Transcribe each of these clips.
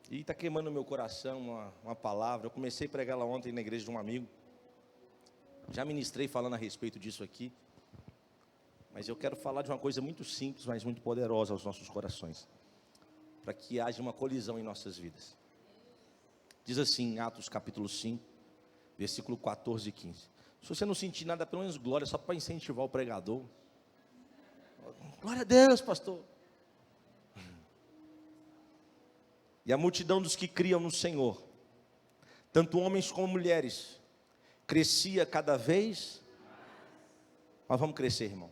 E está queimando no meu coração uma palavra. Eu comecei a pregar ela ontem na igreja de um amigo. Já ministrei falando a respeito disso aqui. Mas eu quero falar de uma coisa muito simples, mas muito poderosa aos nossos corações, para que haja uma colisão em nossas vidas. Diz assim, Atos capítulo 5, versículo 14 e 15. Se você não sentir nada, pelo menos glória, só para incentivar o pregador. Glória a Deus, pastor. E a multidão dos que criam no Senhor, tanto homens como mulheres, crescia cada vez. Nós vamos crescer, irmão.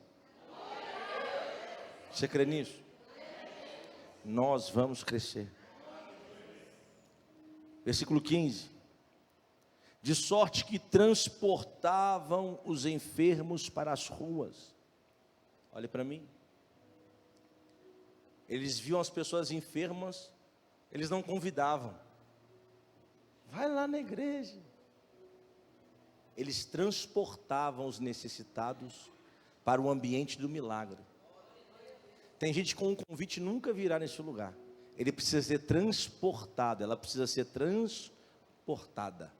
Você crê nisso? Nós vamos crescer. Versículo 15. De sorte que transportavam os enfermos para as ruas. Olha para mim. Eles viam as pessoas enfermas, eles não convidavam. Vai lá na igreja. Eles transportavam os necessitados para o ambiente do milagre. Tem gente com um convite nunca virá nesse lugar. Ele precisa ser transportado, ela precisa ser transportada.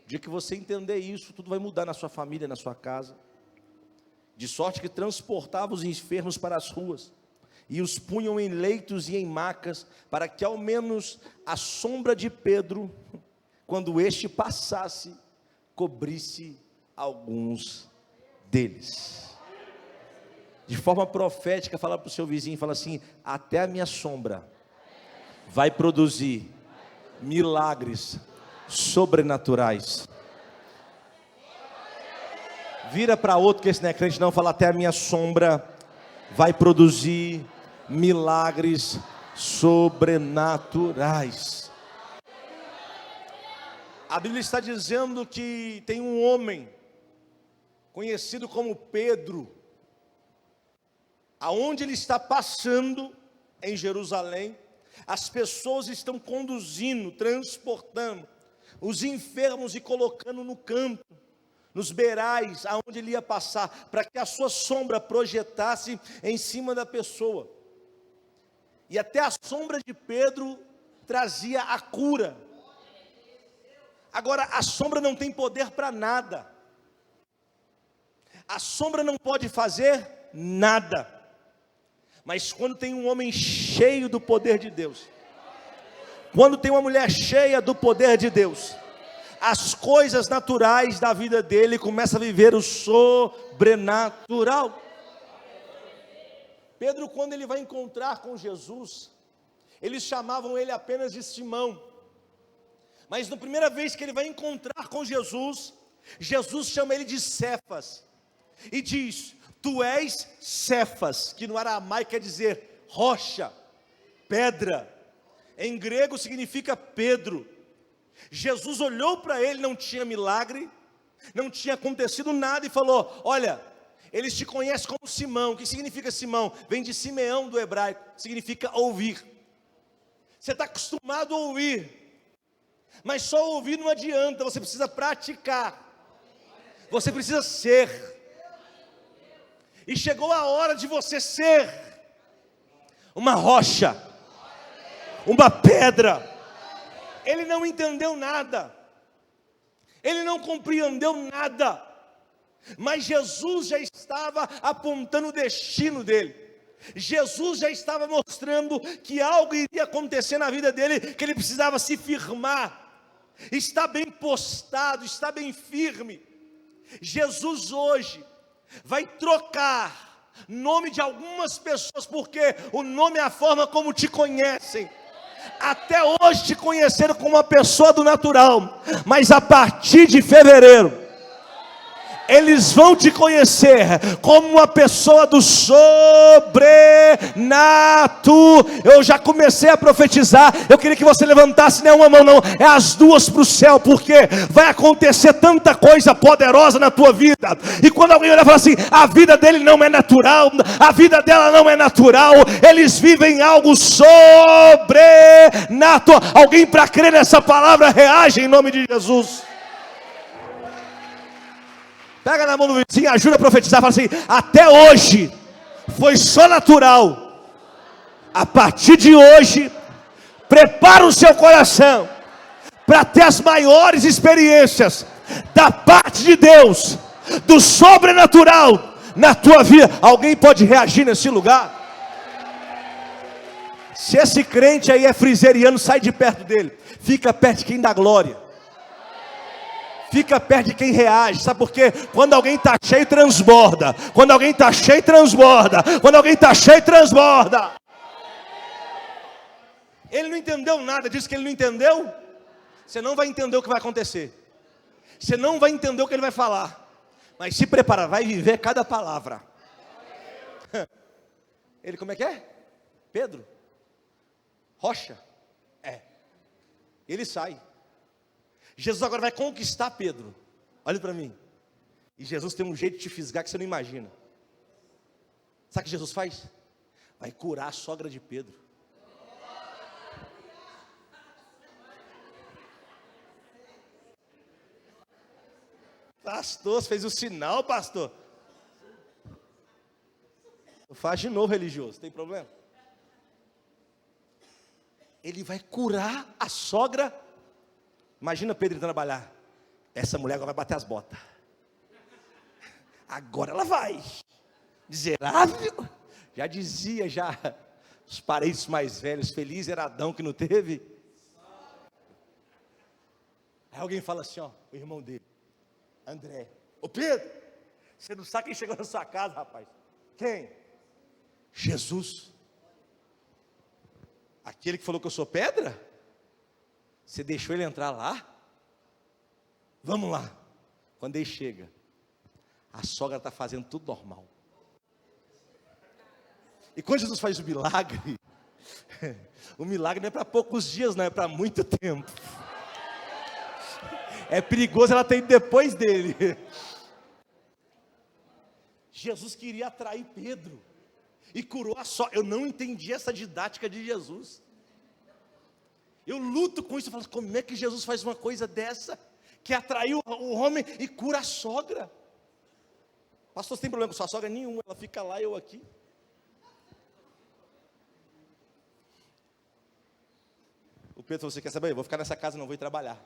O dia que você entender isso, tudo vai mudar na sua família, na sua casa. De sorte que transportava os enfermos para as ruas, e os punham em leitos e em macas, para que ao menos a sombra de Pedro, quando este passasse, cobrisse alguns deles. De forma profética, fala para o seu vizinho, fala assim: até a minha sombra vai produzir milagres sobrenaturais. Vira para outro que esse não é crente não, fala: até a minha sombra vai produzir milagres sobrenaturais. A Bíblia está dizendo que tem um homem conhecido como Pedro, aonde ele está passando em Jerusalém, as pessoas estão conduzindo, transportando os enfermos e colocando no canto, nos beirais, aonde ele ia passar, para que a sua sombra projetasse em cima da pessoa. E até a sombra de Pedro trazia a cura. Agora, a sombra não tem poder para nada. A sombra não pode fazer nada. Mas quando tem um homem cheio do poder de Deus, quando tem uma mulher cheia do poder de Deus, as coisas naturais da vida dele começam a viver o sobrenatural. Pedro, quando ele vai encontrar com Jesus, eles chamavam ele apenas de Simão. Mas na primeira vez que ele vai encontrar com Jesus, Jesus chama ele de Cefas. E diz: tu és Cefas, que no aramaico quer dizer rocha, pedra. Em grego significa Pedro. Jesus olhou para ele, não tinha milagre, não tinha acontecido nada, e falou: olha, eles te conhecem como Simão. O que significa Simão? Vem de Simeão do hebraico, significa ouvir. Você está acostumado a ouvir, mas só ouvir não adianta, você precisa praticar, você precisa ser. E chegou a hora de você ser uma rocha, uma pedra. Ele não entendeu nada, ele não compreendeu nada, mas Jesus já estava apontando o destino dele. Jesus já estava mostrando que algo iria acontecer na vida dele, que ele precisava se firmar, estar bem postado, estar bem firme. Jesus hoje vai trocar nome de algumas pessoas, porque o nome é a forma como te conhecem. Até hoje te conheceram como uma pessoa do natural, mas a partir de fevereiro eles vão te conhecer como uma pessoa do sobrenatural. Eu já comecei a profetizar. Eu queria que você levantasse, não é uma mão não, é as duas para o céu, porque vai acontecer tanta coisa poderosa na tua vida. E quando alguém olhar e falar assim: a vida dele não é natural, a vida dela não é natural, eles vivem algo sobrenatural. Alguém para crer nessa palavra reage em nome de Jesus. Pega na mão do vizinho, ajuda a profetizar, fala assim: até hoje foi só natural, a partir de hoje Prepara o seu coração para ter as maiores experiências da parte de Deus, do sobrenatural na tua vida. Alguém pode reagir nesse lugar? Se esse crente aí é friseriano, sai de perto dele. Fica perto de quem dá glória. Fica perto de quem reage. Sabe por quê? Quando alguém está cheio, transborda. Quando alguém está cheio, transborda. Quando alguém está cheio, transborda. Ele não entendeu nada, disse que ele não entendeu. Você não vai entender o que vai acontecer. Você não vai entender o que ele vai falar. Mas se prepara, vai viver cada palavra. Ele, como é que é? Pedro? Rocha? É. Ele sai. Jesus agora vai conquistar Pedro. Olha para mim. E Jesus tem um jeito de te fisgar que você não imagina. Sabe o que Jesus faz? Vai curar a sogra de Pedro. Pastor, você fez o sinal, pastor. Faz de novo, religioso, tem problema? Ele vai curar a sogra. Imagina Pedro indo trabalhar. Essa mulher agora vai bater as botas. Agora ela vai. Miserável. Já dizia os parentes mais velhos, feliz era Adão que não teve. Aí alguém fala assim, ó, o irmão dele, André. Ô Pedro, você não sabe quem chegou na sua casa, rapaz. Quem? Jesus. Aquele que falou que eu sou pedra? Você deixou ele entrar lá? Vamos lá. Quando ele chega, a sogra está fazendo tudo normal. E quando Jesus faz o milagre, o milagre não é para poucos dias, não é para muito tempo. É perigoso ela ter ido depois dele. Jesus queria atrair Pedro e curou a sogra. Eu não entendi essa didática de Jesus. Eu luto com isso, eu falo, como é que Jesus faz uma coisa dessa, que atraiu o homem e cura a sogra? Pastor, você tem problema com sua sogra? Nenhum, ela fica lá, eu aqui. O Pedro falou, você quer saber? Eu vou ficar nessa casa, não vou ir trabalhar.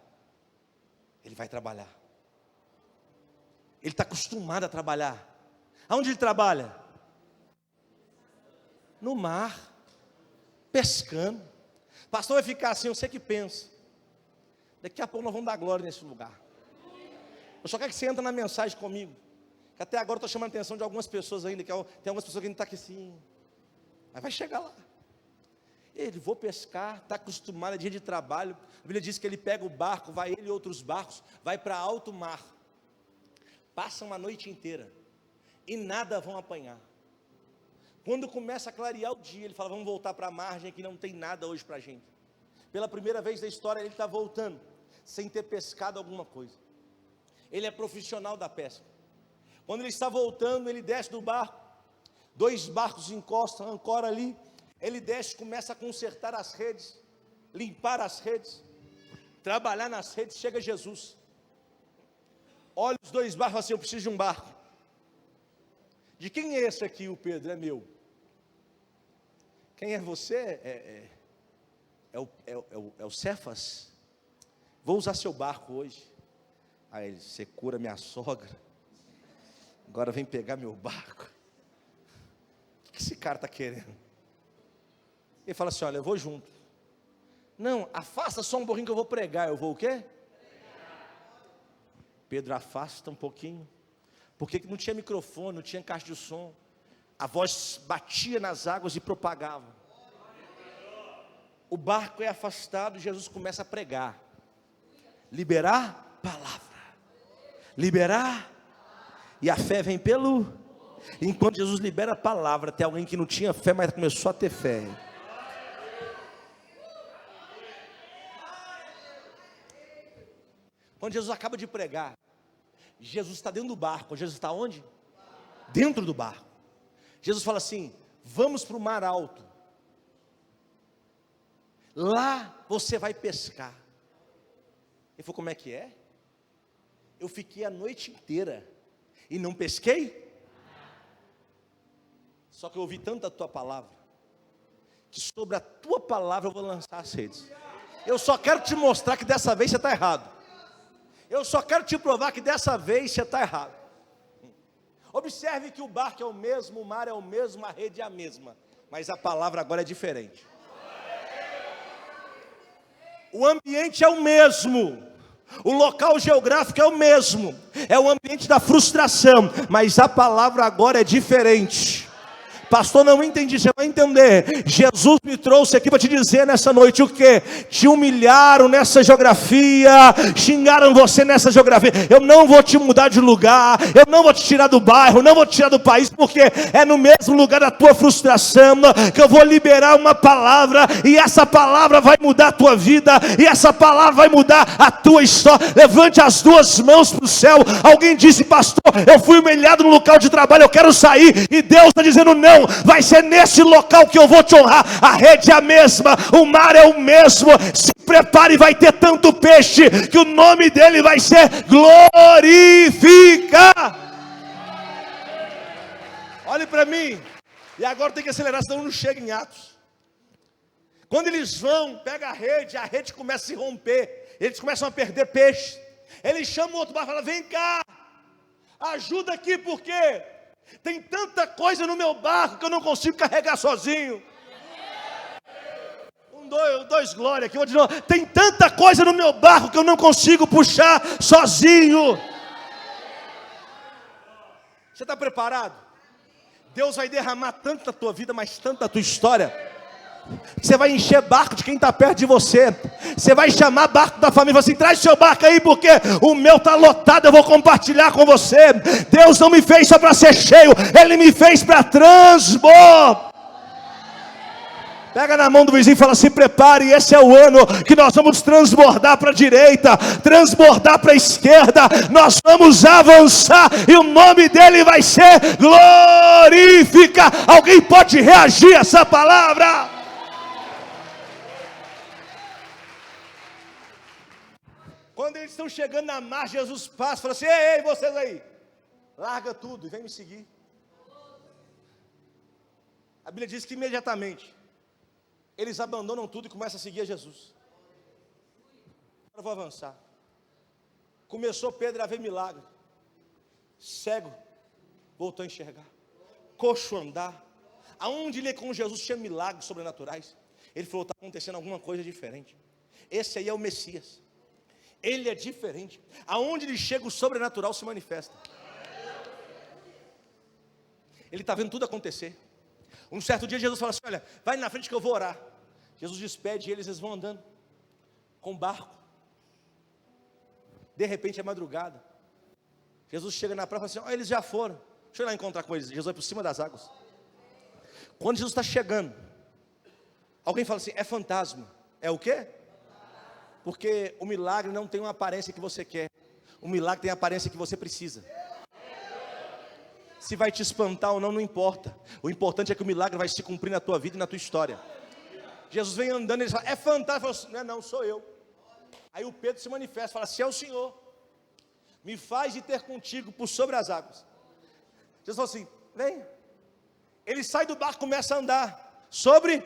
Ele vai trabalhar. Ele está acostumado a trabalhar. Aonde ele trabalha? No mar, pescando. Pastor vai ficar assim, eu sei que pensa. Daqui a pouco nós vamos dar glória nesse lugar. Eu só quero que você entre na mensagem comigo. Que até agora eu estou chamando a atenção de algumas pessoas ainda. Tem algumas pessoas que ainda estão aqui assim. Mas vai chegar lá. Ele, vou pescar, está acostumado, é dia de trabalho. A Bíblia diz que ele pega o barco, vai ele e outros barcos, vai para alto mar. Passa uma noite inteira. E nada vão apanhar. Quando começa a clarear o dia, ele fala, vamos voltar para a margem, que não tem nada hoje para a gente. Pela primeira vez da história, ele está voltando, sem ter pescado alguma coisa. Ele é profissional da pesca. Quando ele está voltando, ele desce do barco, 2 barcos encostam, ancora ali, ele desce, começa a consertar as redes, limpar as redes, trabalhar nas redes, chega Jesus. Olha os 2 barcos, assim, eu preciso de um barco. De quem é esse aqui, o Pedro? É meu. Quem é você? É o Cefas. Vou usar seu barco hoje. Aí ele, você cura minha sogra, agora vem pegar meu barco. O que esse cara está querendo? Ele fala assim, olha, eu vou junto. Não, afasta só um pouquinho que eu vou pregar. Eu vou o quê? Pedro afasta um pouquinho. Porque não tinha microfone, não tinha caixa de som. A voz batia nas águas e propagava. O barco é afastado, Jesus começa a pregar. Liberar palavra. Liberar. E a fé vem pelo. Enquanto Jesus libera a palavra, tem alguém que não tinha fé, mas começou a ter fé. Quando Jesus acaba de pregar, Jesus está dentro do barco. Jesus está onde? Dentro do barco. Jesus fala assim, vamos para o mar alto. Lá você vai pescar. Ele falou, como é que é? Eu fiquei a noite inteira e não pesquei. Só que eu ouvi tanta tua palavra, que sobre a tua palavra eu vou lançar as redes. Eu só quero te mostrar que dessa vez você está errado. Eu só quero te provar que dessa vez você está errado. Observe que o barco é o mesmo, o mar é o mesmo, a rede é a mesma, mas a palavra agora é diferente. O ambiente é o mesmo, o local geográfico é o mesmo, é o ambiente da frustração, mas a palavra agora é diferente. Pastor, não entendi, você vai entender. Jesus me trouxe aqui para te dizer nessa noite o que? Te humilharam nessa geografia, xingaram você nessa geografia. Eu não vou te mudar de lugar, eu não vou te tirar do bairro, não vou te tirar do país, porque é no mesmo lugar da tua frustração que eu vou liberar uma palavra, e essa palavra vai mudar a tua vida, e essa palavra vai mudar a tua história. Levante as duas mãos para o céu. Alguém disse: pastor, eu fui humilhado no local de trabalho, eu quero sair, e Deus está dizendo: não, vai ser nesse local que eu vou te honrar. A rede é a mesma, o mar é o mesmo. Se prepare, vai ter tanto peixe que o nome dele vai ser glorificado. Olhe para mim. E agora tem que acelerar, senão não chega em Atos. Quando eles vão, pega a rede começa a se romper, eles começam a perder peixe. Eles chamam o outro barco e falam: vem cá, ajuda aqui, porque tem tanta coisa no meu barco que eu não consigo carregar sozinho. Dois, glória aqui. Tem tanta coisa no meu barco que eu não consigo puxar sozinho. Você está preparado? Deus vai derramar tanto na tua vida, mas tanto na tua história. Você vai encher barco de quem está perto de você. Você vai chamar barco da família e falar assim: traz seu barco aí, porque o meu está lotado, eu vou compartilhar com você. Deus não me fez só para ser cheio, Ele me fez para transbordar. Pega na mão do vizinho e fala: se prepare, esse é o ano que nós vamos transbordar para a direita, transbordar para a esquerda, nós vamos avançar, e o nome dele vai ser glorificado. Alguém pode reagir a essa palavra? Quando eles estão chegando na mar, Jesus passa e fala assim: ei, vocês aí, larga tudo e vem me seguir. A Bíblia diz que imediatamente eles abandonam tudo e começam a seguir a Jesus. Agora eu vou avançar. Começou Pedro a ver milagre. Cego voltou a enxergar. Coxo andar. Aonde ele ia com Jesus tinha milagres sobrenaturais. Ele falou: está acontecendo alguma coisa diferente. Esse aí é o Messias. Ele é diferente. Aonde ele chega, o sobrenatural se manifesta. Ele está vendo tudo acontecer. Um certo dia Jesus fala assim: olha, vai na frente que eu vou orar. Jesus despede eles vão andando com o barco. De repente é madrugada. Jesus chega na praia e fala assim: ó, eles já foram, deixa eu ir lá encontrar com eles. Jesus vai por cima das águas. Quando Jesus está chegando, alguém fala assim: é fantasma. É o quê? Porque o milagre não tem uma aparência que você quer, o milagre tem a aparência que você precisa. Se vai te espantar ou não, não importa. O importante é que o milagre vai se cumprir na tua vida e na tua história. Jesus vem andando e ele fala: é fantasma. Ele fala assim: não, sou eu. Aí o Pedro se manifesta, fala: se é o Senhor, me faz ir ter contigo por sobre as águas. Jesus fala assim: vem. Ele sai do barco e começa a andar sobre.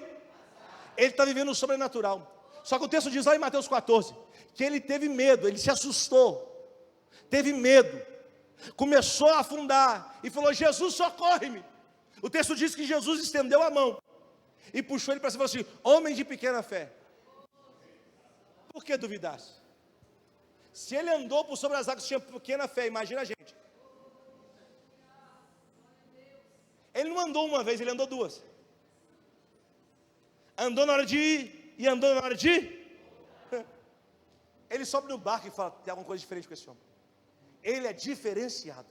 Ele está vivendo o sobrenatural. Só que o texto diz lá em Mateus 14 que ele teve medo, ele se assustou, teve medo, começou a afundar e falou: Jesus, socorre-me. O texto diz que Jesus estendeu a mão e puxou ele para cima e falou assim: homem de pequena fé, por que duvidasse? Se ele andou por sobre as águas, tinha pequena fé, imagina a gente. Ele não andou uma vez, ele andou duas. Andou na hora de ir e andou na hora de ir. Ele sobe no barco e fala: tem alguma coisa diferente com esse homem. Ele é diferenciado.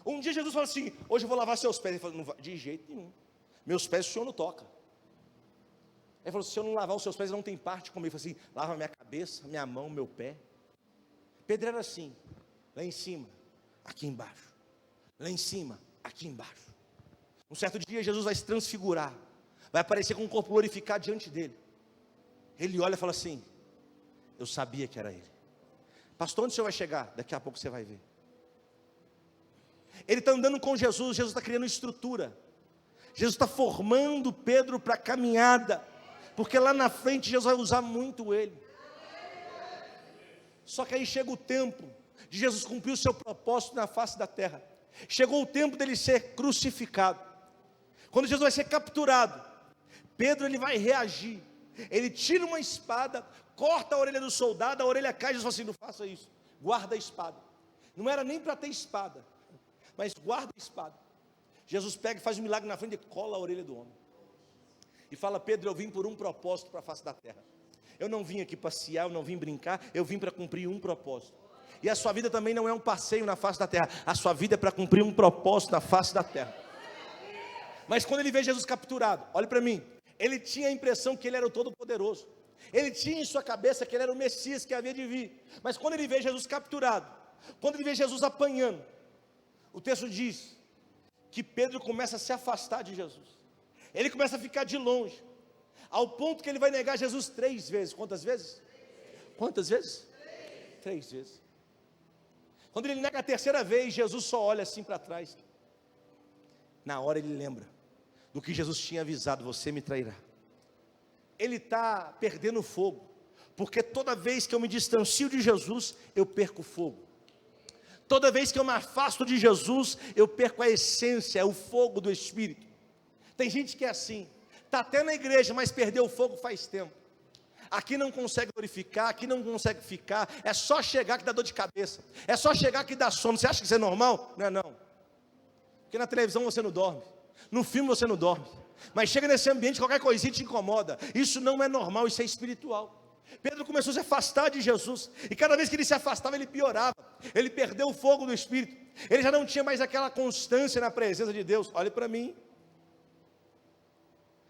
Um dia Jesus falou assim: hoje eu vou lavar seus pés. Ele falou: não vai, de jeito nenhum, meus pés o Senhor não toca. Ele falou: se eu não lavar os seus pés, não tem parte comigo. Ele falou assim: lava minha cabeça, minha mão, meu pé. Pedro era assim, lá em cima, aqui embaixo, lá em cima, aqui embaixo. Um certo dia Jesus vai se transfigurar, vai aparecer com um corpo glorificado diante dele. Ele olha e fala assim: eu sabia que era ele. Pastor, onde o senhor vai chegar? Daqui a pouco você vai ver. Ele está andando com Jesus, Jesus está criando estrutura. Jesus está formando Pedro para a caminhada, porque lá na frente Jesus vai usar muito ele. Só que aí chega o tempo de Jesus cumprir o seu propósito na face da terra. Chegou o tempo dele ser crucificado. Quando Jesus vai ser capturado, Pedro ele vai reagir. Ele tira uma espada, corta a orelha do soldado, a orelha cai. Jesus fala assim: não faça isso, guarda a espada. Não era nem para ter espada, mas guarda a espada. Jesus pega e faz um milagre na frente e cola a orelha do homem. E fala: Pedro, eu vim por um propósito para a face da terra. Eu não vim aqui passear, eu não vim brincar, eu vim para cumprir um propósito. E a sua vida também não é um passeio na face da terra. A sua vida é para cumprir um propósito na face da terra. Mas quando ele vê Jesus capturado, olha para mim, ele tinha a impressão que ele era o Todo-Poderoso. Ele tinha em sua cabeça que ele era o Messias que havia de vir. Mas quando ele vê Jesus capturado, quando ele vê Jesus apanhando, o texto diz que Pedro começa a se afastar de Jesus. Ele começa a ficar de longe, ao ponto que ele vai negar Jesus 3 vezes. Quantas vezes? Quantas vezes? 3 vezes. Quando ele nega a 3ª vez, Jesus só olha assim para trás. Na hora ele lembra do que Jesus tinha avisado: você me trairá. Ele está perdendo o fogo, porque toda vez que eu me distancio de Jesus, eu perco o fogo. Toda vez que eu me afasto de Jesus, eu perco a essência, o fogo do Espírito. Tem gente que é assim, está até na igreja, mas perdeu o fogo faz tempo. Aqui não consegue glorificar, aqui não consegue ficar, é só chegar que dá dor de cabeça, é só chegar que dá sono. Você acha que isso é normal? Não é não. Porque na televisão você não dorme, no filme você não dorme, mas chega nesse ambiente, qualquer coisinha te incomoda. Isso não é normal, isso é espiritual. Pedro começou a se afastar de Jesus, e cada vez que ele se afastava, ele piorava. Ele perdeu o fogo do Espírito, ele já não tinha mais aquela constância na presença de Deus. Olhe para mim.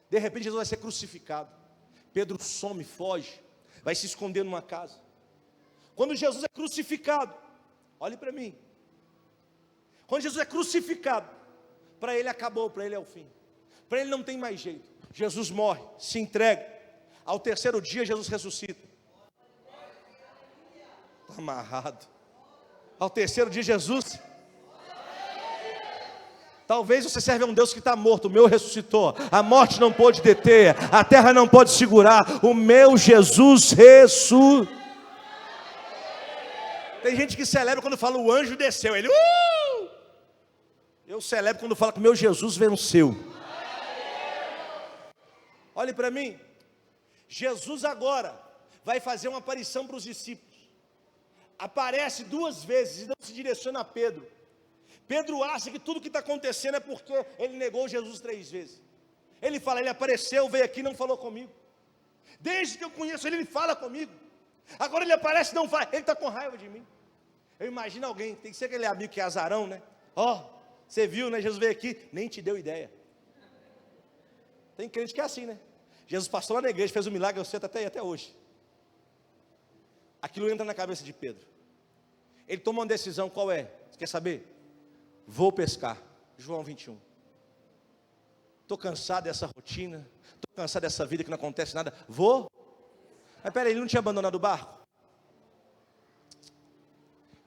De repente Jesus vai ser crucificado. Pedro some, foge, vai se esconder numa casa. Quando Jesus é crucificado, olhe para mim. Quando Jesus é crucificado, para ele acabou, para ele é o fim. Para ele não tem mais jeito. Jesus morre, se entrega. Ao 3º dia Jesus ressuscita. Está amarrado. Ao 3º dia Jesus... Talvez você serve a um Deus que está morto. O meu ressuscitou, a morte não pôde deter, a terra não pode segurar. O meu Jesus ressuscitou. Tem gente que celebra quando fala o anjo desceu. Ele Eu celebro quando fala que o meu Jesus venceu. Olhe para mim. Jesus agora vai fazer uma aparição para os discípulos. Aparece 2 vezes e não se direciona a Pedro. Pedro acha que tudo que está acontecendo é porque ele negou Jesus 3 vezes. Ele fala: ele apareceu, veio aqui e não falou comigo. Desde que eu conheço ele, ele fala comigo. Agora ele aparece e não fala, ele está com raiva de mim. Eu imagino alguém, tem que ser aquele amigo que é azarão, né? Você viu, né? Jesus veio aqui, nem te deu ideia. Tem crente que é assim, né? Jesus passou lá na igreja, fez um milagre, eu sento até hoje. Aquilo entra na cabeça de Pedro. Ele toma uma decisão, qual é? Você quer saber? Vou pescar. João 21. Estou cansado dessa rotina, estou cansado dessa vida que não acontece nada. Vou. Mas peraí, ele não tinha abandonado o barco?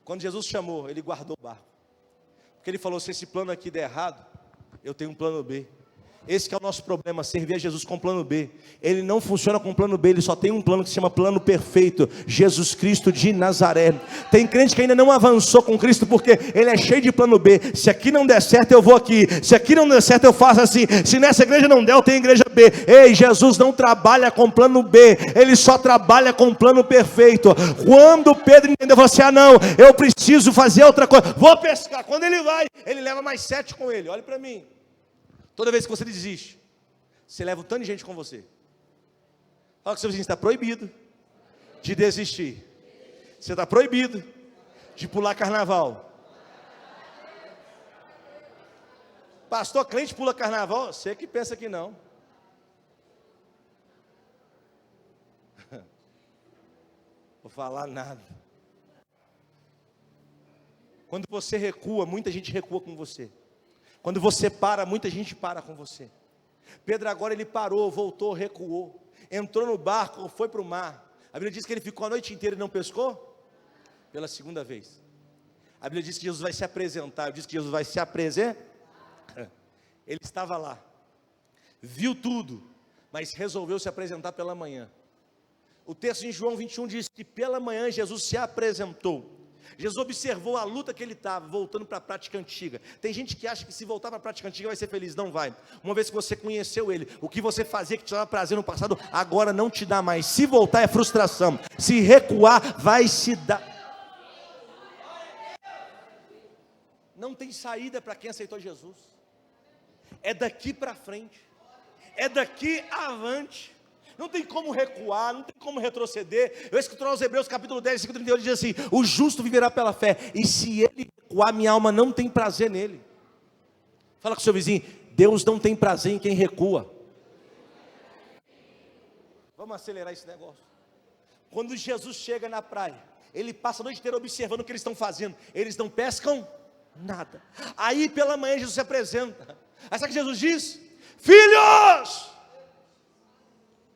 Quando Jesus chamou, ele guardou o barco. Porque ele falou: se esse plano aqui der errado, eu tenho um plano B. Esse que é o nosso problema, servir a Jesus com plano B. Ele não funciona com plano B, ele só tem um plano que se chama plano perfeito, Jesus Cristo de Nazaré. Tem crente que ainda não avançou com Cristo, porque ele é cheio de plano B. Se aqui não der certo, eu vou aqui. Se aqui não der certo, eu faço assim. Se nessa igreja não der, eu tenho igreja B. Ei, Jesus não trabalha com plano B, ele só trabalha com plano perfeito. Quando Pedro entendeu, falou assim: não, eu preciso fazer outra coisa, vou pescar. Quando ele vai, ele leva mais 7 com ele. Olha para mim. Toda vez que você desiste, você leva um tanto de gente com você. Fala com o seu vizinho: está proibido de desistir. Você está proibido de pular carnaval. Pastor, crente pula carnaval? Você que pensa que não. Vou falar nada. Quando você recua, muita gente recua com você. Quando você para, muita gente para com você. Pedro agora ele parou, voltou, recuou, entrou no barco, foi para o mar. A Bíblia diz que ele ficou a noite inteira e não pescou? Pela 2ª vez. A Bíblia diz que Jesus vai se apresentar. Eu disse que Jesus vai se apresentar. Ele estava lá, viu tudo, mas resolveu se apresentar pela manhã. O texto em João 21 diz que pela manhã Jesus se apresentou. Jesus observou a luta que ele estava, voltando para a prática antiga. Tem gente que acha que se voltar para a prática antiga vai ser feliz. Não vai. Uma vez que você conheceu ele, o que você fazia que te dava prazer no passado, agora não te dá mais. Se voltar é frustração. Se recuar, vai se dar. Não tem saída para quem aceitou Jesus. É daqui para frente. É daqui avante. Não tem como recuar, não tem como retroceder. Eu escuto aos Hebreus capítulo 10, versículo 38, diz assim: o justo viverá pela fé, e se ele recuar, minha alma não tem prazer nele. Fala com o seu vizinho: Deus não tem prazer em quem recua. Vamos acelerar esse negócio. Quando Jesus chega na praia, ele passa a noite inteira observando o que eles estão fazendo. Eles não pescam nada. Aí pela manhã Jesus se apresenta. Aí sabe o que Jesus diz? Filhos!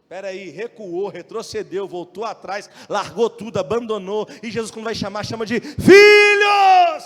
Espera aí, recuou, retrocedeu, voltou atrás, largou tudo, abandonou. E Jesus, quando vai chamar, chama de filhos.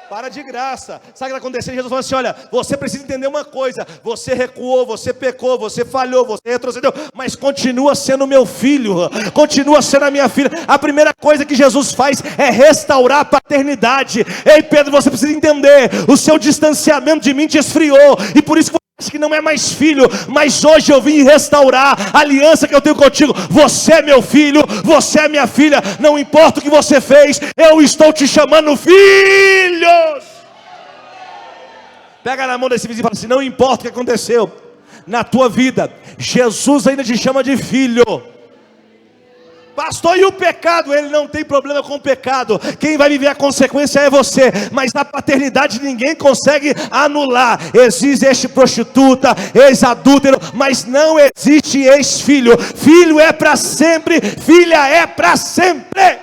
Para de graça. Sabe o que vai acontecer? Jesus falou assim: olha, você precisa entender uma coisa. Você recuou, você pecou, você falhou, você retrocedeu, mas continua sendo meu filho, continua sendo a minha filha. A primeira coisa que Jesus faz é restaurar a paternidade. Ei Pedro, você precisa entender, o seu distanciamento de mim te esfriou, e por isso que não é mais filho, mas hoje eu vim restaurar a aliança que eu tenho contigo. Você é meu filho, você é minha filha, não importa o que você fez, eu estou te chamando filhos. Pega na mão desse vizinho e fala assim: não importa o que aconteceu na tua vida, Jesus ainda te chama de filho. Pastor, e o pecado? Ele não tem problema com o pecado. Quem vai viver a consequência é você. Mas a paternidade ninguém consegue anular. Existe ex-prostituta, ex-adúltero, mas não existe ex-filho. Filho é para sempre, filha é para sempre.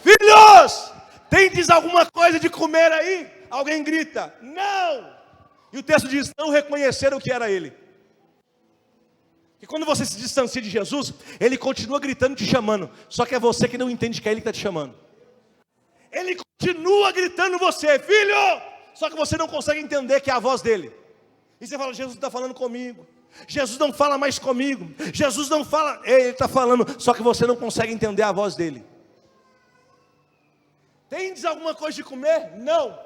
Filhos, tendes alguma coisa de comer aí? Alguém grita: não. E o texto diz: não reconheceram que era ele. E quando você se distancia de Jesus, ele continua gritando, te chamando. Só que é você que não entende que é ele que está te chamando. Ele continua gritando você: filho! Só que você não consegue entender que é a voz dele. E você fala: Jesus não está falando comigo. Jesus não fala mais comigo. Jesus não fala. Ele está falando, só que você não consegue entender a voz dele. Tendes alguma coisa de comer? Não.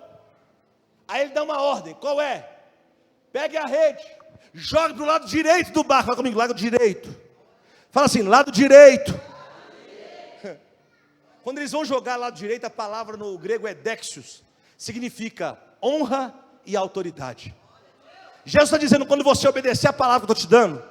Aí ele dá uma ordem. Qual é? Pegue a rede, joga para o lado direito do barco. Fala comigo: lado direito. Fala assim: lado direito. Quando eles vão jogar lado direito, a palavra no grego é déxios, significa honra e autoridade. Jesus está dizendo: quando você obedecer a palavra que eu estou te dando,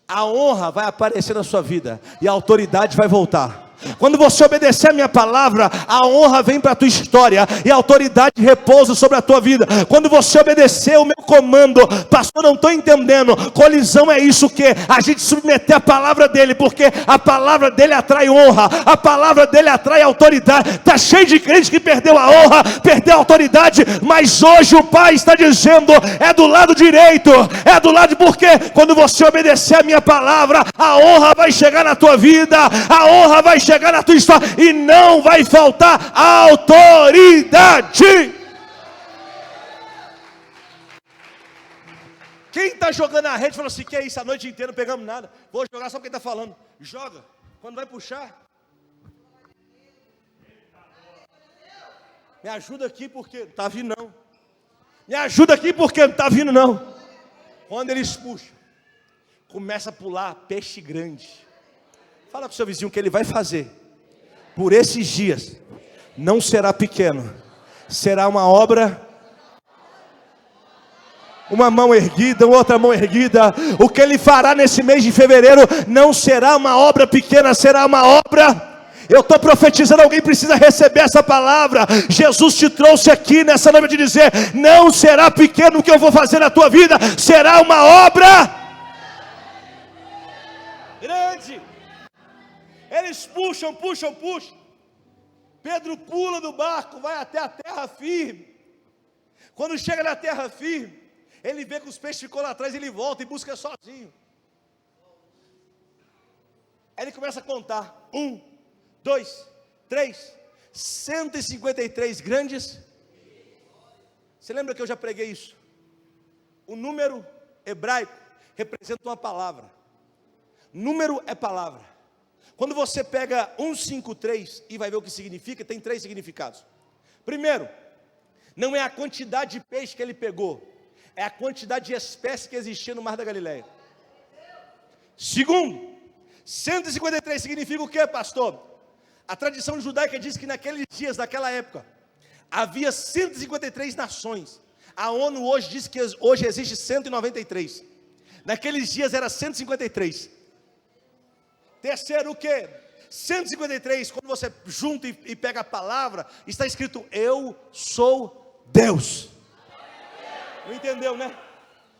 a honra vai aparecer na sua vida e a autoridade vai voltar. Quando você obedecer a minha palavra, a honra vem para a tua história e a autoridade repousa sobre a tua vida. Quando você obedecer o meu comando, pastor, não estou entendendo. Colisão é isso que a gente submeter a palavra dele, porque a palavra dele atrai honra, a palavra dele atrai autoridade. Está cheio de crente que perdeu a honra, perdeu a autoridade, mas hoje o Pai está dizendo: é do lado direito, é do lado, porque quando você obedecer a minha palavra, a honra vai chegar na tua vida, a honra vai chegar na tua história e não vai faltar autoridade. Quem está jogando a rede falou assim: que é isso, a noite inteira não pegamos nada, vou jogar só porque ele está falando. Joga, quando vai puxar, me ajuda aqui porque não está vindo não. Me ajuda aqui porque não está vindo não. Quando eles puxam, começa a pular peixe grande. Fala com o seu vizinho que ele vai fazer por esses dias não será pequeno, será uma obra. Uma mão erguida, outra mão erguida. O que ele fará nesse mês de fevereiro não será uma obra pequena, será uma obra. Eu estou profetizando, alguém precisa receber essa palavra. Jesus te trouxe aqui nessa noite de dizer: não será pequeno o que eu vou fazer na tua vida, será uma obra grande. Eles puxam. Pedro pula do barco, vai até a terra firme. Quando chega na terra firme, ele vê que os peixes ficou lá atrás, ele volta e busca sozinho. Aí ele começa a contar: 1, 2, 3, 153 grandes. Você lembra que eu já preguei isso? O número hebraico representa uma palavra. Número é palavra. Quando você pega 153 e vai ver o que significa, tem 3 significados. Primeiro, não é a quantidade de peixe que ele pegou, é a quantidade de espécies que existia no Mar da Galileia. Segundo, 153 significa o que, pastor? A tradição judaica diz que naqueles dias, naquela época, havia 153 nações. A ONU hoje diz que hoje existe 193. Naqueles dias era 153. Terceiro, o que? 153, quando você junta e pega a palavra, está escrito: eu sou Deus. Não entendeu, né?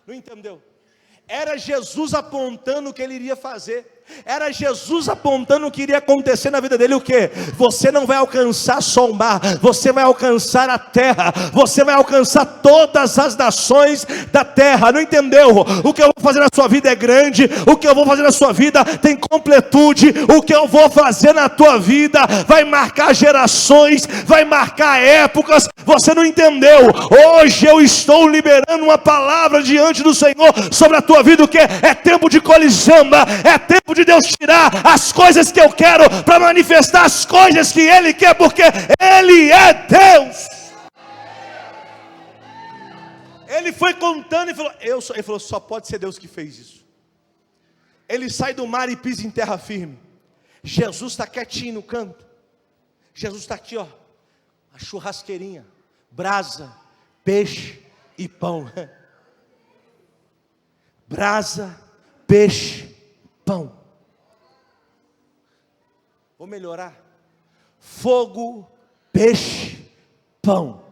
Não entendeu? Era Jesus apontando o que ele iria fazer. Era Jesus apontando o que iria acontecer na vida dele. O que? Você não vai alcançar só o mar, você vai alcançar a terra, você vai alcançar todas as nações da terra. Não entendeu? O que eu vou fazer na sua vida é grande, o que eu vou fazer na sua vida tem completude, o que eu vou fazer na tua vida vai marcar gerações, vai marcar épocas. Você não entendeu? Hoje eu estou liberando uma palavra diante do Senhor sobre a tua vida. O que? É tempo de colisão, é tempo de Deus tirar as coisas que eu quero para manifestar as coisas que Ele quer, porque Ele é Deus. Ele foi contando e falou: ele falou, só pode ser Deus que fez isso. Ele sai do mar e pisa em terra firme. Jesus está quietinho no canto. Jesus está aqui, ó, a churrasqueirinha, brasa, peixe e pão. Brasa, peixe, pão. Vou melhorar. Fogo, peixe, pão.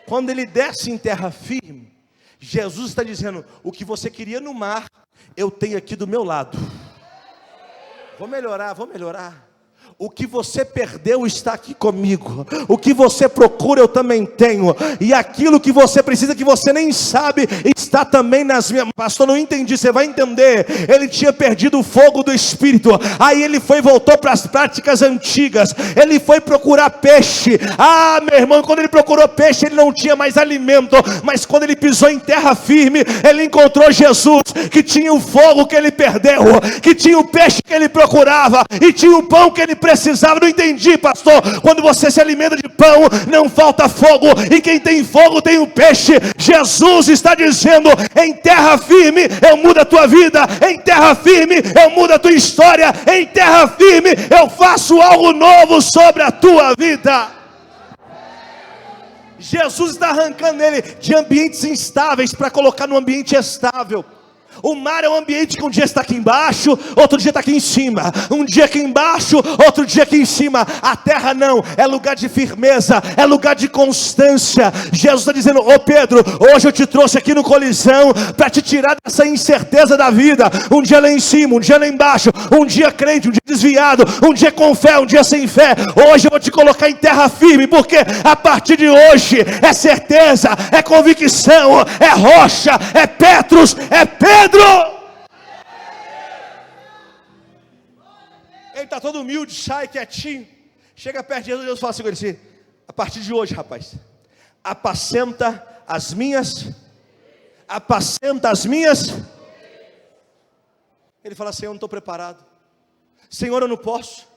Quando ele desce em terra firme, Jesus está dizendo: o que você queria no mar, eu tenho aqui do meu lado. Vou melhorar, vou melhorar. O que você perdeu está aqui comigo. O que você procura eu também tenho. E aquilo que você precisa, que você nem sabe, está também nas minhas. Pastor, não entendi. Você vai entender. Ele tinha perdido o fogo do Espírito. Aí ele voltou para as práticas antigas. Ele foi procurar peixe. Ah, meu irmão, quando ele procurou peixe, ele não tinha mais alimento. Mas quando ele pisou em terra firme, ele encontrou Jesus, que tinha o fogo que ele perdeu, que tinha o peixe que ele procurava, e tinha o pão que ele precisava. Não entendi, pastor. Quando você se alimenta de pão, não falta fogo, e quem tem fogo tem o peixe. Jesus está dizendo: em terra firme eu mudo a tua vida, em terra firme eu mudo a tua história, em terra firme eu faço algo novo sobre a tua vida. Jesus está arrancando ele de ambientes instáveis para colocar num ambiente estável. O mar é um ambiente que um dia está aqui embaixo, outro dia está aqui em cima. Um dia aqui embaixo, outro dia aqui em cima. A terra não, é lugar de firmeza, é lugar de constância. Jesus está dizendo: ô Pedro, hoje eu te trouxe aqui no colisão para te tirar dessa incerteza da vida. Um dia lá em cima, um dia lá embaixo, um dia crente, um dia desviado, um dia com fé, um dia sem fé. Hoje eu vou te colocar em terra firme, porque a partir de hoje é certeza, é convicção, é rocha, é Petrus, é Pedro. Ele está todo humilde, sai quietinho, chega perto de Jesus. Jesus fala assim com ele assim: a partir de hoje, rapaz, apacenta as minhas. Ele fala: Senhor, eu não estou preparado. Senhor, eu não posso.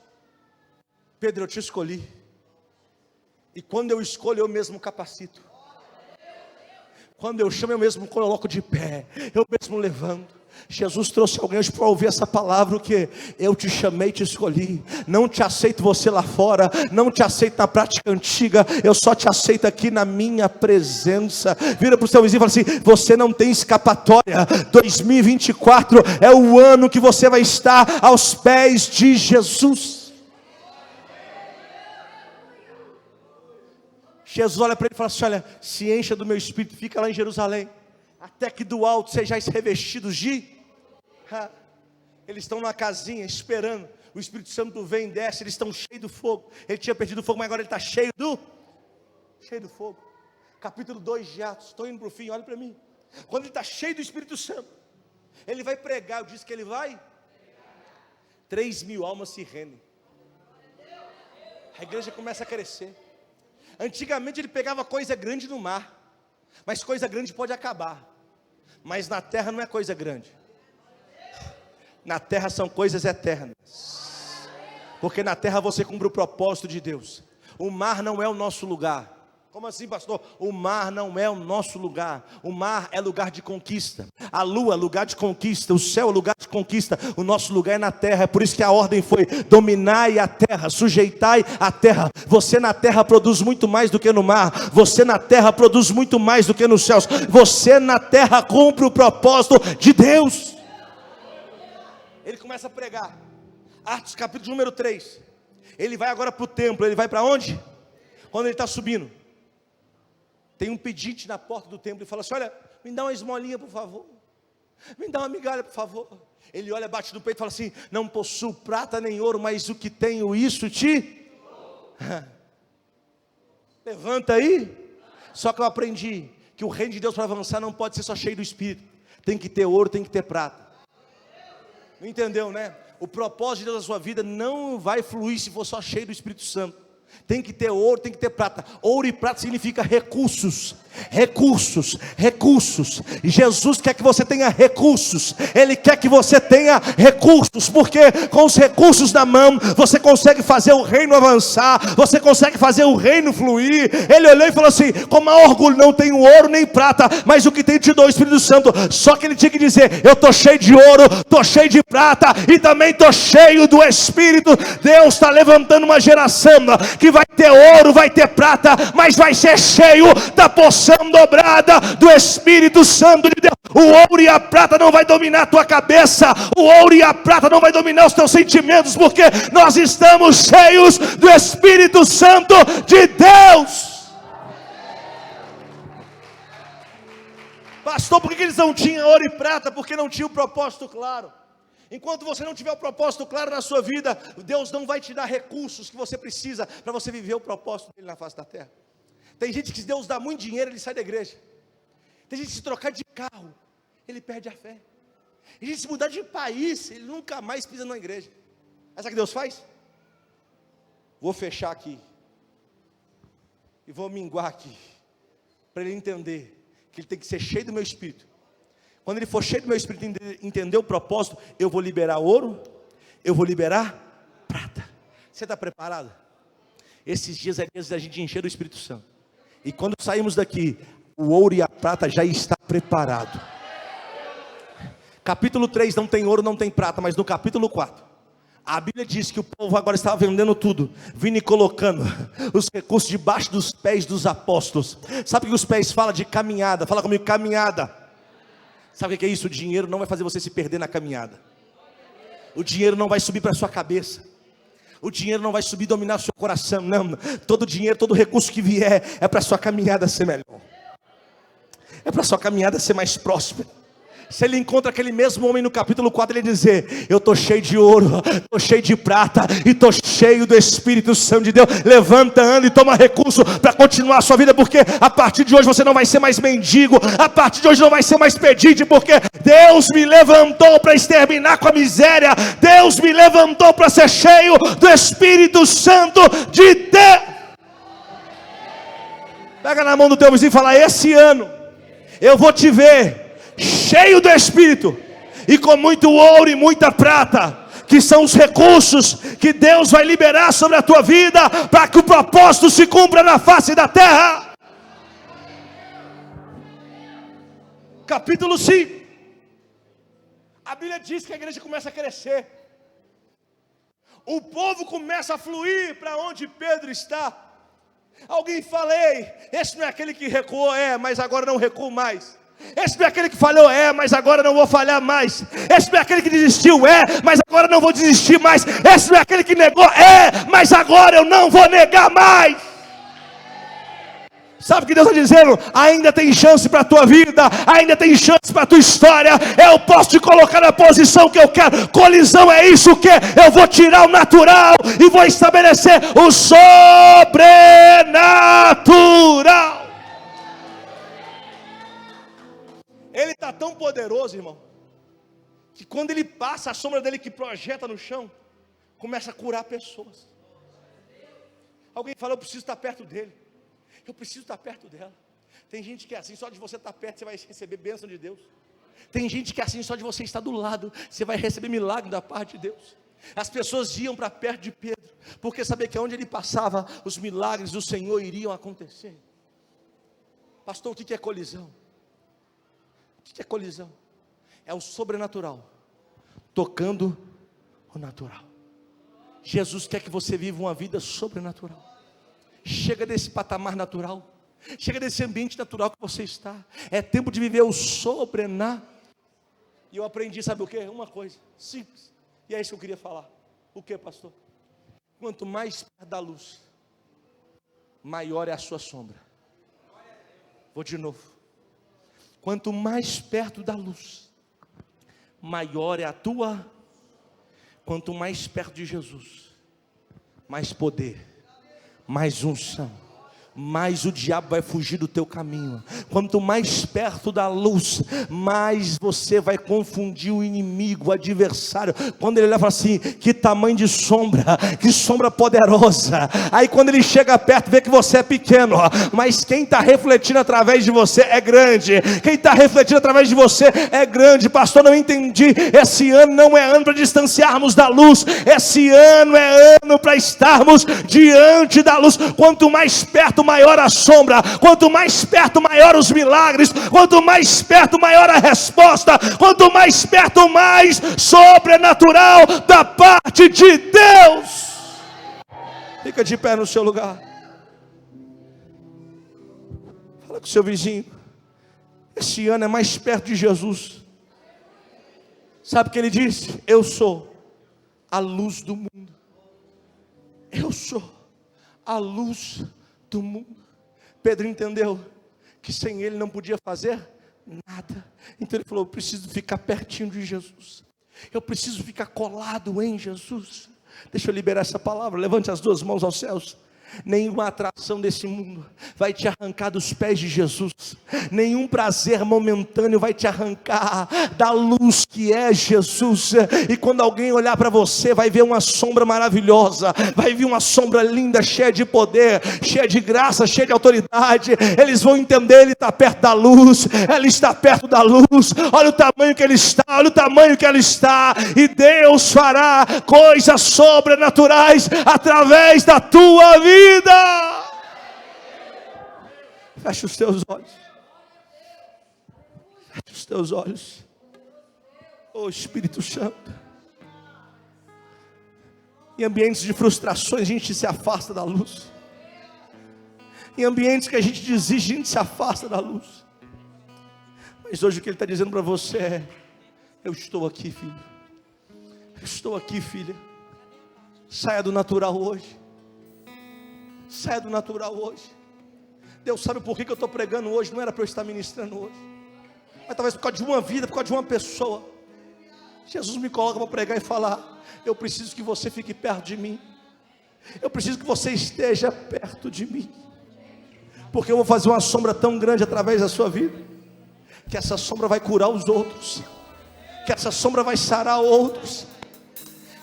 Pedro, eu te escolhi, e quando eu escolho, eu mesmo capacito. Quando eu chamo, eu mesmo coloco de pé, eu mesmo levanto. Jesus trouxe alguém hoje para ouvir essa palavra: o que? Eu te chamei, te escolhi. Não te aceito você lá fora, não te aceito na prática antiga, eu só te aceito aqui na minha presença. Vira para o seu vizinho e fala assim: você não tem escapatória. 2024 é o ano que você vai estar aos pés de Jesus. Jesus olha para ele e fala assim: olha, se encha do meu espírito, fica lá em Jerusalém, até que do alto sejais revestidos de... Eles estão numa casinha esperando, o Espírito Santo vem, desce, eles estão cheios do fogo. Ele tinha perdido o fogo, mas agora ele está cheio do fogo. Capítulo 2 de Atos, estou indo para o fim, olha para mim. Quando ele está cheio do Espírito Santo, ele vai pregar. Eu disse que ele vai, 3.000 almas se rendem. A igreja começa a crescer. Antigamente ele pegava coisa grande no mar, Mas coisa grande pode acabar. Mas na terra não é coisa grande. Na terra são coisas eternas. Porque na terra você cumpre o propósito de Deus. O mar não é o nosso lugar. Como assim, pastor? O mar não é o nosso lugar. O mar é lugar de conquista. A lua é lugar de conquista. O céu é lugar de conquista. O nosso lugar é na terra. É por isso que a ordem foi: dominai a terra, sujeitai a terra. Você na terra produz muito mais do que no mar. Você na terra produz muito mais do que nos céus. Você na terra cumpre o propósito de Deus. Ele começa a pregar. Atos capítulo número 3. Ele vai agora para o templo. Ele vai para onde? Quando ele está subindo, tem um pedinte na porta do templo e fala assim: olha, me dá uma esmolinha por favor, me dá uma migalha por favor. Ele olha, bate no peito e fala assim: não possuo prata nem ouro, mas o que tenho isso te levanta aí. Só que eu aprendi que o reino de Deus para avançar não pode ser só cheio do Espírito. Tem que ter ouro, tem que ter prata. Não entendeu, né? O propósito de Deus na sua vida não vai fluir se for só cheio do Espírito Santo. Tem que ter ouro, tem que ter prata. Ouro e prata significa recursos. Recursos, recursos. E Jesus quer que você tenha recursos. Ele quer que você tenha recursos, porque com os recursos na mão você consegue fazer o reino avançar, você consegue fazer o reino fluir. Ele olhou e falou assim: com maior orgulho não tenho ouro nem prata, mas o que tenho te dou, o Espírito Santo. Só que ele tinha que dizer: eu estou cheio de ouro, estou cheio de prata e também estou cheio do Espírito. Deus está levantando uma geração que vai ter ouro, vai ter prata, mas vai ser cheio da porção dobrada do Espírito Santo de Deus. O ouro e a prata não vai dominar a tua cabeça, o ouro e a prata não vai dominar os teus sentimentos, porque nós estamos cheios do Espírito Santo de Deus. Pastor, por que eles não tinham ouro e prata? Porque não tinham o propósito claro. Enquanto você não tiver o propósito claro na sua vida, Deus não vai te dar recursos que você precisa para você viver o propósito dele na face da terra. Tem gente que, se Deus dá muito dinheiro, ele sai da igreja. Tem gente que, se trocar de carro, ele perde a fé. Tem gente que, se mudar de país, ele nunca mais pisa na igreja. Mas sabe o que Deus faz? Vou fechar aqui e vou minguar aqui, para ele entender que ele tem que ser cheio do meu Espírito. Quando ele for cheio do meu Espírito, entender o propósito, eu vou liberar ouro, eu vou liberar prata. Você está preparado? Esses dias é dias da gente encher do Espírito Santo. E quando saímos daqui, o ouro e a prata já está preparado. Capítulo 3 não tem ouro, não tem prata, mas no capítulo 4, a Bíblia diz que o povo agora estava vendendo tudo, vindo e colocando os recursos debaixo dos pés dos apóstolos. Sabe o que os pés falam? De caminhada. Fala comigo, caminhada. Sabe o que é isso? O dinheiro não vai fazer você se perder na caminhada. O dinheiro não vai subir para a sua cabeça. O dinheiro não vai subir e dominar o seu coração. Não, todo dinheiro, todo recurso que vier é para a sua caminhada ser melhor. É para a sua caminhada ser mais próspera. Se ele encontra aquele mesmo homem no capítulo 4, ele dizer: eu estou cheio de ouro, estou cheio de prata e estou cheio do Espírito Santo de Deus. Levanta, anda e toma recurso para continuar a sua vida, porque a partir de hoje você não vai ser mais mendigo, a partir de hoje não vai ser mais pedinte, porque Deus me levantou para exterminar com a miséria. Deus me levantou para ser cheio do Espírito Santo de Deus. Pega na mão do teu vizinho e fala: esse ano eu vou te ver cheio do Espírito e com muito ouro e muita prata, que são os recursos que Deus vai liberar sobre a tua vida, para que o propósito se cumpra na face da terra. Capítulo 5, a Bíblia diz que a igreja começa a crescer, o povo começa a fluir para onde Pedro está. Alguém fala: ei, esse não é aquele que recuou? Mas agora não recuo mais. Esse não é aquele que falhou? Mas agora não vou falhar mais. Esse não é aquele que desistiu? Mas agora não vou desistir mais. Esse não é aquele que negou? Mas agora eu não vou negar mais. Sabe o que Deus está dizendo? Ainda tem chance para a tua vida, ainda tem chance para a tua história. Eu posso te colocar na posição que eu quero. Colisão é isso que eu vou tirar o natural e vou estabelecer o sobrenatural. Ele está tão poderoso, irmão, que quando ele passa, a sombra dele que projeta no chão começa a curar pessoas. Alguém fala: eu preciso estar perto dele, eu preciso estar perto dela. Tem gente que é assim, só de você estar perto você vai receber bênção de Deus. Tem gente que é assim, só de você estar do lado você vai receber milagre da parte de Deus. As pessoas iam para perto de Pedro, porque sabia que onde ele passava, os milagres do Senhor iriam acontecer. Pastor, o que é colisão? O que é colisão? É o sobrenatural tocando o natural. Jesus quer que você viva uma vida sobrenatural. Chega desse patamar natural, chega desse ambiente natural que você está. É tempo de viver o sobrenatural. E eu aprendi, sabe o que? Uma coisa simples, e é isso que eu queria falar. O que, pastor? Quanto mais perto da luz, maior é a sua sombra. Vou de novo. Quanto mais perto da luz, maior é a tua. Quanto mais perto de Jesus, mais poder, mais unção, mais o diabo vai fugir do teu caminho. Quanto mais perto da luz, mais você vai confundir o inimigo, o adversário. Quando ele olha e fala assim, que tamanho de sombra, que sombra poderosa. Aí quando ele chega perto, vê que você é pequeno, mas quem está refletindo através de você é grande. Quem está refletindo através de você é grande. Pastor, não entendi. Esse ano não é ano para distanciarmos da luz. Esse ano é ano para estarmos diante da luz. Quanto mais perto, maior a sombra. Quanto mais perto, maior os milagres. Quanto mais perto, maior a resposta. Quanto mais perto, mais sobrenatural da parte de Deus. Fica de pé no seu lugar. Fala com o seu vizinho. Esse ano é mais perto de Jesus. Sabe o que ele disse? Eu sou a luz do mundo. Eu sou a luz do mundo. Pedro entendeu que sem ele não podia fazer nada. Então ele falou, eu preciso ficar pertinho de Jesus. Eu preciso ficar colado em Jesus. Deixa eu liberar essa palavra. Levante as duas mãos aos céus. Nenhuma atração desse mundo vai te arrancar dos pés de Jesus. Nenhum prazer momentâneo vai te arrancar da luz que é Jesus. E quando alguém olhar para você, vai ver uma sombra maravilhosa, vai ver uma sombra linda, cheia de poder, cheia de graça, cheia de autoridade. Eles vão entender, ele está perto da luz. Ele está perto da luz. Olha o tamanho que ele está, olha o tamanho que ela está. E Deus fará coisas sobrenaturais através da tua vida. Fecha os teus olhos. Fecha os teus olhos. Oh Espírito Santo. Em ambientes de frustrações a gente se afasta da luz. Em ambientes que a gente desiste, a gente se afasta da luz. Mas hoje o que ele está dizendo para você é: eu estou aqui, filho. Eu estou aqui, filha. Saia do natural hoje. Saia do natural hoje. Deus sabe por que eu estou pregando hoje. Não era para eu estar ministrando hoje, mas talvez por causa de uma vida, por causa de uma pessoa. Jesus me coloca para pregar e falar: eu preciso que você fique perto de mim. Eu preciso que você esteja perto de mim, porque eu vou fazer uma sombra tão grande através da sua vida, que essa sombra vai curar os outros, que essa sombra vai sarar outros,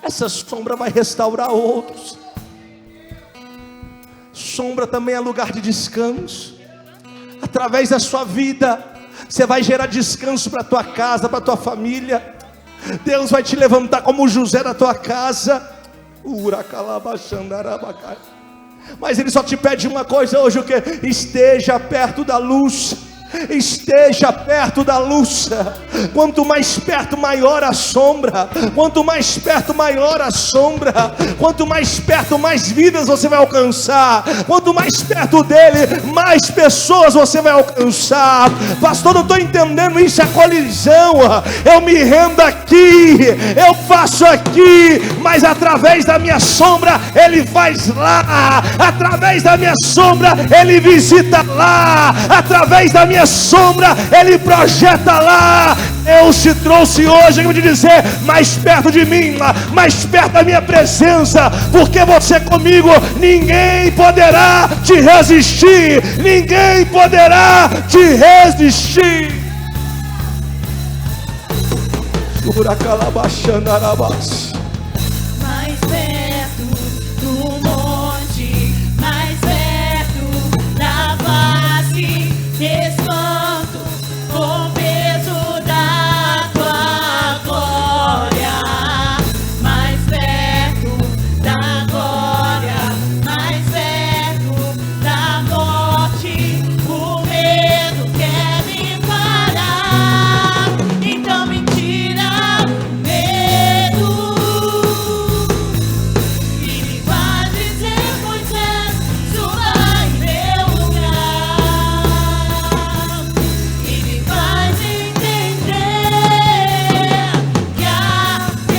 essa sombra vai restaurar outros. Sombra também é lugar de descanso. Através da sua vida, você vai gerar descanso para a tua casa, para a tua família. Deus vai te levantar como José da tua casa. Mas Ele só te pede uma coisa hoje: o que? Esteja perto da luz. Esteja perto da luz. Quanto mais perto, maior a sombra. Quanto mais perto, maior a sombra. Quanto mais perto, mais vidas você vai alcançar. Quanto mais perto dele, mais pessoas você vai alcançar. Pastor, não estou entendendo isso, é colisão. Eu me rendo aqui, eu faço aqui, mas através da minha sombra ele faz lá. Através da minha sombra ele visita lá. Através da minha sombra ele projeta lá. Deus te trouxe hoje para te dizer: mais perto de mim, mais perto da minha presença, porque você comigo, ninguém poderá te resistir. Ninguém poderá te resistir. Suracalabachandarabas.